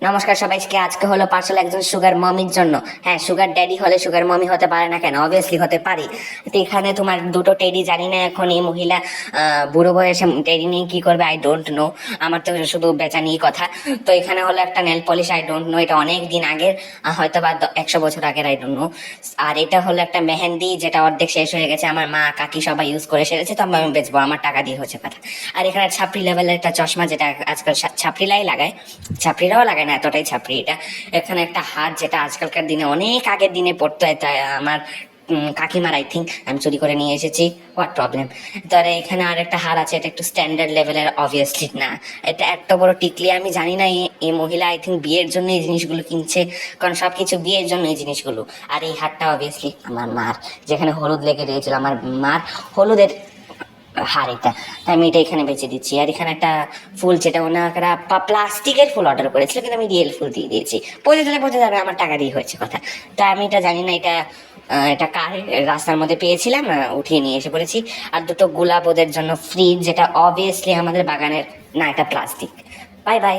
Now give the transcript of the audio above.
নমস্কার সবাইকে। আজকে হলো পার্সেল একজন সুগার মমির জন্য। হ্যাঁ, সুগার ড্যাডি হলে সুগার মমি হতে পারে না কেন? অবভিয়াসলি হতে পারি। তো এখানে তোমার দুটো টেডি, জানি না এখন এই মহিলা বুড়ো বয়সে টেডি নিয়ে কি করবে, আই ডোন্ট নো। আমার তো শুধু বেচা নিয়ে কথা। তো এখানে হলো একটা nail polish, I don't know, এটা অনেক দিন আগের, হয়তো বা 100 বছর আগের, আই ডোন্ট নো। আর এটা হলো একটা মেহেন্দি, যেটা অর্ধেক শেষ হয়ে গেছে, আমার মা কাকি সবাই ইউজ করে সেরেছে, তো আমি বেচবো, আমার টাকা দিয়ে হচ্ছে কথা। আর এখানে ছাপড়ি লেভেলের একটা চশমা, যেটা আজকাল ছাপড়িলাই লাগায়, ছাপড়িরাও লাগায় না, এতটাই ছাপড়ি এটা। এখানে একটা হার, যেটা আজকালকার দিনে অনেক আগের দিনে পড়তো, তাই আমার কাকিমার, আই থিঙ্ক আমি চুরি করে নিয়ে এসেছি, হোয়াট প্রবলেম। তাহলে এখানে আর একটা হার আছে, এটা একটু স্ট্যান্ডার্ড লেভেলের, অবভিয়াসলি না। এটা এত বড় টিকলি, আমি জানি না এই মহিলা আই থিঙ্ক বিয়ের জন্য এই জিনিসগুলো কিনছে, কারণ সবকিছু বিয়ের জন্য এই জিনিসগুলো। আর এই হারটা অবভিয়াসলি আমার মার, যেখানে হলুদ লেগে রয়েছিল, আমার মার হলুদের হার এটা, তাই আমি এটা এখানে বেঁচে দিচ্ছি। আর এখানে একটা ফুল, যেটা ওনারা প্লাস্টিকের ফুল অর্ডার করেছিল, কিন্তু আমি রিয়েল ফুল দিয়ে দিয়েছি। পচে যাবে, আমার টাকা দিয়ে হয়েছে কথা। তা আমি এটা জানি না, এটা কার, রাস্তার মধ্যে পেয়েছিলাম, উঠিয়ে নিয়ে এসে পড়েছি। আর দুটো গোলাপ ওদের জন্য ফ্রিজ, যেটা অবভিয়াসলি আমাদের বাগানের না, এটা প্লাস্টিক। Bye bye.